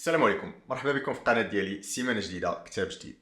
السلام عليكم، مرحبا بكم في القناه ديالي. سيمانه جديده، كتاب جديد.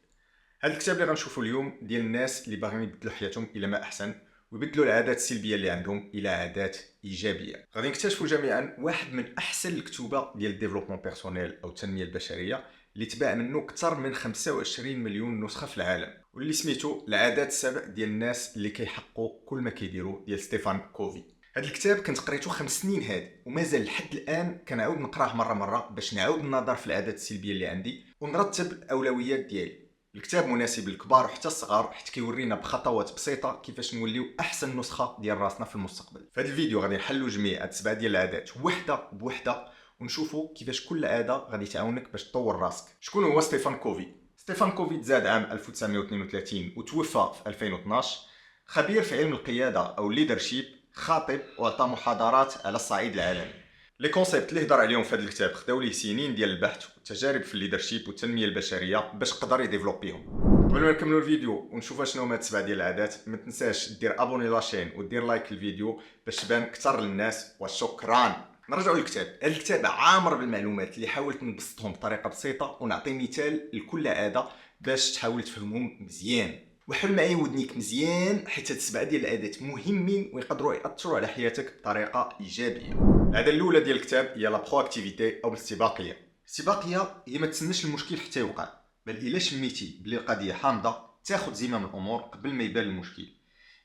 هذا الكتاب اللي غنشوفوا اليوم ديال الناس اللي باغيين يبدلوا حياتهم الى ما احسن ويبدلوا العادات السلبيه اللي عندهم الى عادات ايجابيه. غادي نكتشفوا جميعا واحد من احسن الكتوبه ديال الديفلوبمون بيرسونيل او التنميه البشريه اللي تباع منه اكثر من 25 مليون نسخه في العالم، واللي سميتو العادات السبع ديال الناس اللي كيحققوا كل ما كيديروا، ديال ستيفان كوفي. هذا الكتاب كنت قريته 5 سنين هادي ومازال لحد الان كنعاود نقراه مره باش نعاود النظر في العادات السلبيه اللي عندي ونرتب الاولويات ديالي. الكتاب مناسب للكبار وحتى الصغار، حيت كيورينا بخطوات بسيطه كيفاش نوليو احسن نسخه ديال راسنا في المستقبل. في هذا الفيديو غادي نحلوا جميع هاد 7 ديال العادات وحده بوحده ونشوفوا كيفاش كل عاده غادي تعاونك باش تطور راسك. شكون هو ستيفان كوفي؟ ستيفان كوفي تزاد عام 1932 وتوفى في 2012. خبير في علم القياده او ليدرشيب، خاطب وعطى محاضرات على الصعيد العالمي. لي كونسيبت اللي هضر عليهم في هذا الكتاب خداو ليه سنين ديال البحث والتجارب في الليدرشيب والتنميه البشريه باش قدر يديفلوبيهم. قبل ما نكملوا الفيديو ونشوفوا شنو هما السبعه ديال العادات، ما تنساش دير ابوني لاشين ودير لايك للفيديو باش تبان اكثر للناس. وشكرا. نرجعوا للكتاب. هذا الكتاب عامر بالمعلومات اللي حاولت نبسطهم بطريقه بسيطه ونعطي مثال لكل عاده باش تحاول تفهمهم مزيان. وحل معايا ودنيك مزيان، حيت هاد 7 ديال العادات مهمين ويقدروا ياثروا على حياتك بطريقه ايجابيه. العاده الاولى ديال الكتاب هي لا برواكتيفيتي او الاستباقيه. الاستباقيه هي ما تسناش المشكل حتى يوقع، بل الا شميتي بلي القضيه حامضه تاخذ زمام الامور قبل ما يبان المشكل.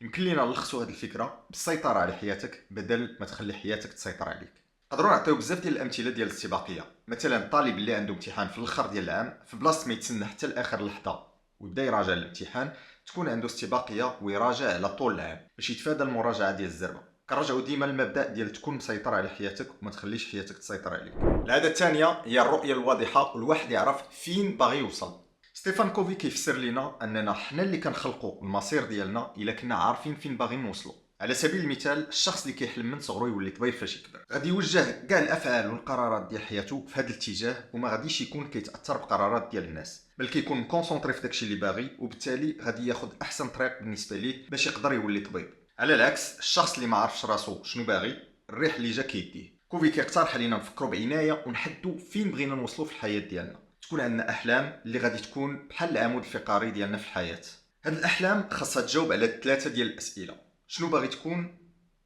يمكن لينا نلخصوا هذه الفكره بالسيطره على حياتك بدل ما تخلي حياتك تسيطر عليك. نقدروا نعطيو بزاف ديال الامثله ديال الاستباقيه. مثلا طالب اللي عنده امتحان في الاخر ديال العام، في بلاصه ما يتسنى حتى لاخر لحظه ويبدا يراجع الامتحان، تكون عنده استباقيه ويراجع على طول العام باش يتفادى المراجعه ديال الزربه. كنرجعوا ديما المبدا ديال تكون مسيطر على حياتك وما تخليش حياتك تسيطر عليك. العاده الثانيه هي الرؤيه الواضحه والواحد يعرف فين باغي يوصل. ستيفان كوفي كيفسر لنا اننا حنا اللي كنخلقوا المصير ديالنا الا كنا عارفين فين باغيين نوصلوا. على سبيل المثال، الشخص اللي كيحلم من صغرو يولي طبيب فاش يكبر غادي يوجه كاع الافعال والقرارات ديال حياته في هذا الاتجاه، وما غاديش يكون كيتاثر بقرارات ديال الناس، بل كيكون كونسونطري في داكشي اللي باغي، وبالتالي غادي ياخذ احسن طريق بالنسبه ليه باش يقدر يولي طبيب. على العكس، الشخص اللي ما عارفش راسو شنو باغي، الريح اللي جا كيديه. كوفي كيقترح علينا نفكروا بعنايه ونحدوا فين بغينا نوصلوا في الحياه ديالنا، تكون عندنا احلام اللي غادي تكون بحال العمود الفقري ديالنا في الحياه. هاد الاحلام خاصها تجاوب على 3 ديال الاسئله: شنو باغي تكون،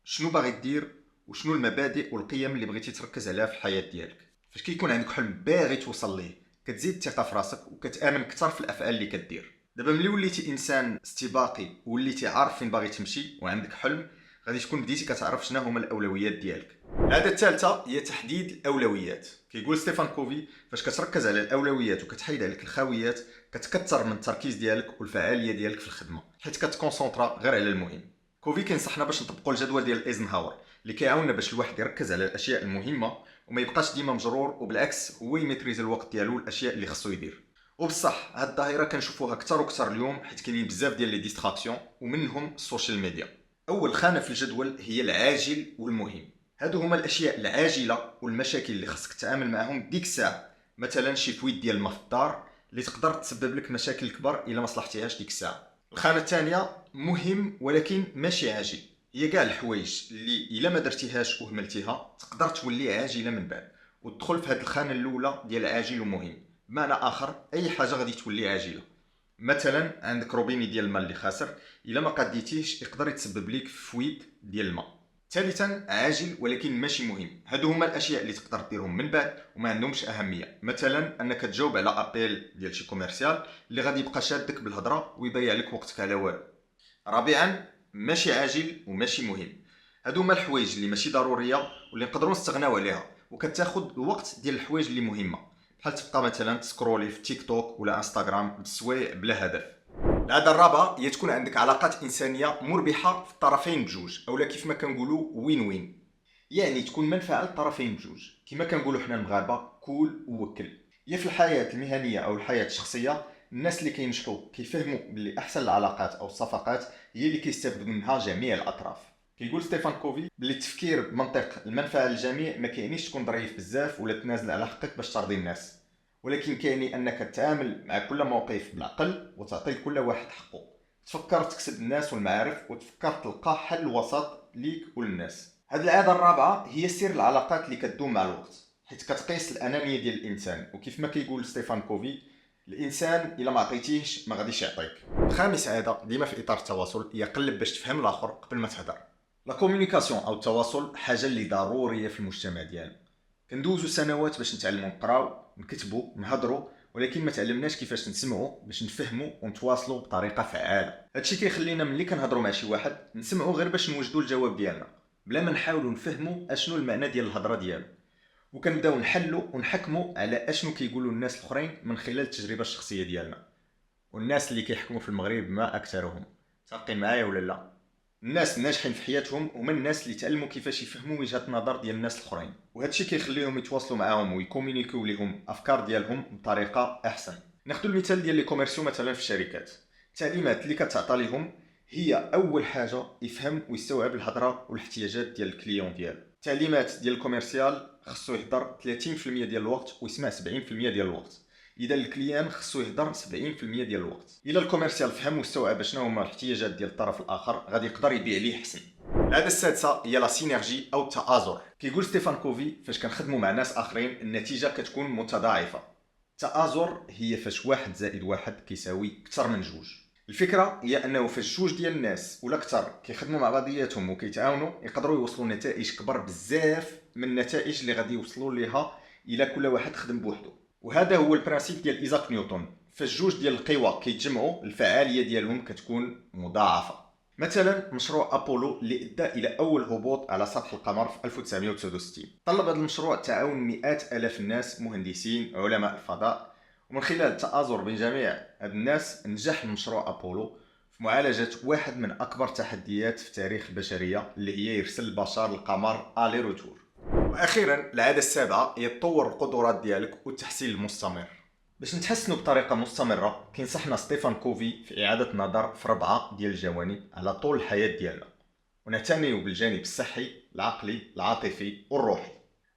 شنو باغي دير، وشنو المبادئ والقيم اللي بغيتي تركز عليها في الحياه ديالك. فاش كيكون عندك حلم باغي توصل ليه، كتزيد الثقه في راسك وكتامن اكثر في الافعال اللي كدير. دابا ملي وليتي انسان استباقي ووليتي عارف فين باغي تمشي وعندك حلم، غادي تكون بديتي كتعرف شنو هما الاولويات ديالك. العاده الثالثه هي تحديد الاولويات. كيقول ستيفان كوفي، فاش كتركز على الاولويات وكتحيد عليك الخاويات، كتكثر من التركيز ديالك والفعاليه ديالك في الخدمه، حيت كتكونسونطرا غير على المهم. كوفي كينصحنا باش نطبقوا الجدول ديال ايزنهاور اللي كيعاوننا باش الواحد يركز على الاشياء المهمه وما يبقاش ديما مجرور، وبالعكس هو يميتريز الوقت ديالو الاشياء اللي خصو يدير. وبصح هاد الظاهره كنشوفوها اكثر واكثر اليوم، حيت كاينين بزاف ديال لي ديستراكسيون ومنهم السوشيال ميديا. اول خانه في الجدول هي العاجل والمهم. هادو هما الاشياء العاجله والمشاكل اللي خصك تتعامل معهم ديك الساعه. مثلا شي فويت ديال الماء في الدار اللي تقدر تسبب لك مشاكل كبار الا ما صلحتيهاش ديك الساعه. الخانه الثانيه مهم ولكن ماشي عاجل. هي كاع الحوايج اللي الا ما درتيهاش وهملتيها تقدر تولي عاجله من بعد وتدخل في هذه الخانه الاولى ديال عاجل ومهم. بمعنى اخر، اي حاجه غادي تولي عاجله. مثلا عندك روبيني ديال الماء اللي خاسر، الا ما قديتيهش يقدر يتسبب لك في فويت ديال الماء. ثالثا عاجل ولكن ماشي مهم. هادو هما الاشياء اللي تقدر ديرهم من بعد وما عندهمش اهميه. مثلا انك تجاوب على ابيل ديال شي كوميرسيال اللي غادي يبقى شادك بالهضره ويضيع لك وقتك على والو. رابعا ماشي عاجل وماشي مهم. هادو هما الحوايج اللي ماشي ضروريه واللي نقدروا نستغناو عليها وكتاخذ الوقت ديال الحوايج اللي مهمه، بحال تبقى مثلا تسكرولي في تيك توك ولا انستغرام بالسوايع بلا هدف. العاده الرابعه هي تكون عندك علاقات انسانيه مربحه في الطرفين بجوج، اولا كيف ما كنقولوا وين وين، يعني تكون منفعه للطرفين بجوج. كما كنقولوا حنا المغاربه كول ووكل. يا في الحياه المهنيه او الحياه الشخصيه، الناس اللي كينجحوا كيفهموا بلي احسن العلاقات او الصفقات هي اللي كيستافدوا منها جميع الاطراف. كيقول ستيفان كوفي بلي التفكير بمنطق المنفعه للجميع ما كاينيش تكون ظريف بزاف ولا تنازل على حقك باش ترضي الناس، ولكن كايني انك تتعامل مع كل موقف بالعقل وتعطي لكل واحد حقه. تفكر تكسب الناس والمعارف وتفكر تلقى حل وسط ليك وللناس. هذه العاده الرابعه هي سر العلاقات اللي كتدوم مع الوقت. حيت كتقيس الانانيه ديال الانسان، وكيف ما كيقول ستيفان كوفي، الانسان الا ما عطيتيهش ما غاديش يعطيك. خامس عاده ديما في اطار التواصل هي قلب باش تفهم الاخر قبل ما تهضر. لا كومونيكاسيون او التواصل حاجه اللي ضروريه في المجتمع ديالنا. كندوزو سنوات باش نتعلمو نقراو نكتبو نهضرو، ولكن ما تعلمناش كيفاش نسمعو باش نفهمو ونتواصلو بطريقه فعاله. هادشي كيخلينا ملي كنهضرو مع شي واحد نسمعو غير باش نوجدو الجواب ديالنا، بلا ما نحاولو نفهمو اشنو المعنى ديال الهضره ديالو، وكنبداو نحلو ونحكمو على اشنو كيقولوا الناس الاخرين من خلال التجربه الشخصيه ديالنا. والناس اللي كيحكموا في المغرب ما اكثرهم، متفقين معايا ولا لا؟ الناس الناجحين في حياتهم هما الناس اللي تعلموا كيفاش يفهموا وجهات النظر ديال الناس الاخرين، وهذا الشيء كيخليهم يتواصلوا معاهم ويكومونيكيو لهم افكار ديالهم بطريقه احسن. ناخذ المثال ديال لي كوميرسيو مثلا في الشركات، التعليمات اللي كتعطى لهم هي اول حاجه يفهم ويستوعب الهضره والاحتياجات ديال الكليون ديالو. التعليمات ديال الكوميرسيال خصو يهضر 30% ديال الوقت ويسمع 70% ديال الوقت. اذا الكليان خصو يهضر 70% ديال الوقت. الا الكوميرسيال فهم واستوعب شنو هما الاحتياجات ديال الطرف الاخر غادي يقدر يبيع ليه حسن. العاده السادسه هي لا سينيرجي او التآزر. كيقول ستيفان كوفي فاش كنخدموا مع ناس اخرين النتيجه كتكون متضاعفه. التآزر هي فاش 1 زائد 1 كيساوي اكثر من 2. الفكره هي انه فاش 2 ديال الناس ولا اكثر كيخدموا مع بعضياتهم وكيتعاونوا يقدروا يوصلوا نتائج كبر بزاف من النتائج اللي غادي يوصلوا ليها الا كل واحد خدم بوحده. وهذا هو البرانسيب ديال ايزاك نيوتن، فاش 2 ديال القوى كيتجمعوا الفعاليه ديالهم كتكون مضاعفه. مثلا مشروع ابولو اللي ادى الى اول هبوط على سطح القمر في 1969 طلب هذا المشروع تعاون مئات الاف الناس، مهندسين، علماء الفضاء، ومن خلال التآزر بين جميع هاد الناس نجح المشروع ابولو في معالجه واحد من اكبر التحديات في تاريخ البشريه اللي هي يرسل البشر للقمر الي روتور. واخيرا العاده السابعه هي تطور القدرات ديالك والتحسين المستمر. باش نتحسنوا بطريقه مستمره كينصحنا ستيفان كوفي في اعاده النظر في 4 ديال الجوانب على طول الحياه ديالنا، ونعتنيو بالجانب الصحي، العقلي، العاطفي والروحي.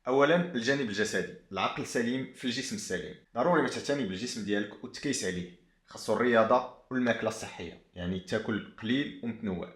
اولا الجانب الجسدي، العقل سليم في الجسم السليم. ضروري ما تعتني بالجسم ديالك وتكيس عليه، خاصو الرياضه والماكله الصحيه، يعني تاكل قليل ومتنوع.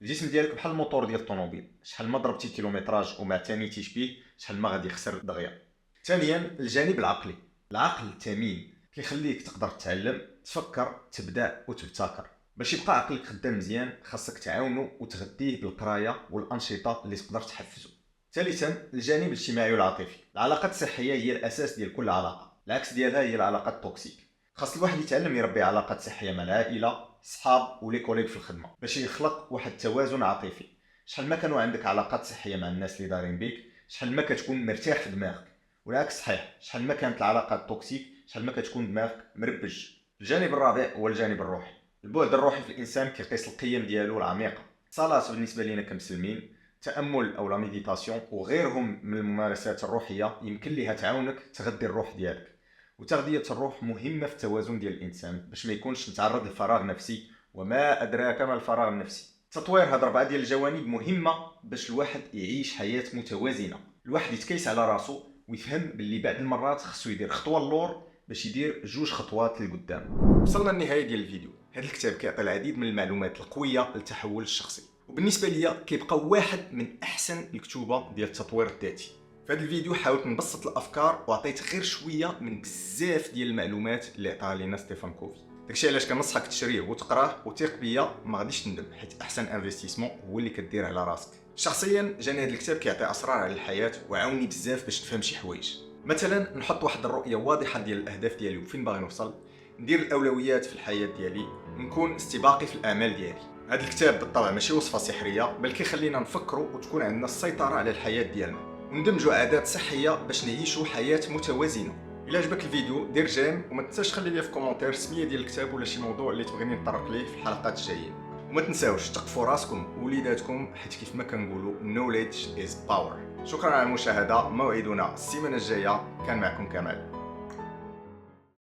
الجسم ديالك بحال الموتور ديال الطوموبيل، شحال ما ضربتي كيلومتراج وما اعتنيتيش به شحال ما غادي يخسر دغيا. ثانيا الجانب العقلي، العقل الثمين كيخليك تقدر تتعلم، تفكر، تبدع وتبتكر. باش يبقى عقلك خدام مزيان خاصك تعاونو وتغذيه بالقرايه والانشطه اللي تقدر تحفزو. ثالثا الجانب الاجتماعي والعاطفي، العلاقات الصحيه هي الاساس ديال كل علاقه، العكس ديالها هي العلاقات التوكسيك. خاص الواحد يتعلم يربي علاقات صحيه مع العائله، الصحاب ولي كوليك في الخدمه باش يخلق واحد التوازن عاطفي. شحال ما كانوا عندك علاقات صحيه مع الناس اللي دايرين بيك شحال ما كتكون مرتاح في دماغك، والعكس صحيح، شحال ما كانت العلاقات توكسيك شحال ما كتكون دماغك مربج. الجانب الرابع هو الجانب الروحي، البعد الروحي في الانسان كيقيس القيم ديالو العميقه. الصلاه بالنسبه لينا كمسلمين، تامل او لا ميديتاسيون وغيرهم من الممارسات الروحيه يمكن ليها تعاونك تغذي الروح ديالك. وتغذيه الروح مهمه في التوازن ديال الانسان باش ما يكونش متعرض لفراغ نفسي، وما ادراك ما الفراغ النفسي. تطوير هاد 4 ديال الجوانب مهمه باش الواحد يعيش حياه متوازنه، الواحد يتكيس على راسو ويفهم باللي بعض المرات خصو يدير خطوه اللور باش يدير 2 خطوات للقدام. وصلنا للنهايه ديال الفيديو. هذا الكتاب كيعطي العديد من المعلومات القويه للتحول الشخصي، وبالنسبه ليا كيبقى واحد من احسن الكتوبه ديال التطوير الذاتي. في هذا الفيديو حاولت نبسط الافكار وعطيت غير شويه من بزاف ديال المعلومات اللي عطاها لينا ستيفان كوفي. داكشي علاش كنصحك تشريه وتقراه، وثيق بيا ما غاديش تندم، حيت احسن انفستيسمون هو اللي كدير على راسك. شخصيا جاني هذا الكتاب كيعطي اسرار على الحياه وعاوني بزاف باش نفهم شي حوايج. مثلا نحط واحد الرؤيه واضحه ديال الاهداف ديالي وفين باغي نوصل، ندير الاولويات في الحياه ديالي، نكون استباقي في الامال ديالي. هذا الكتاب بالطبع ماشي وصفه سحريه، بل كيخلينا نفكروا وتكون عندنا السيطره على الحياه ديالنا، وندمجوا عادات صحيه باش نعيشوا حياه متوازنه. الا عجبك الفيديو دير جيم، وما تنساش تخلي لي في كومونتير السميه ديال الكتاب ولا شي موضوع اللي تبغيني نطرق ليه في الحلقات الجايين. وما تنساوش تقفوا راسكم ووليداتكم، حيت كيف ما كنقولوا knowledge is power. شكرا على المشاهده، موعدنا السيمانه الجايه. كان معكم كمال.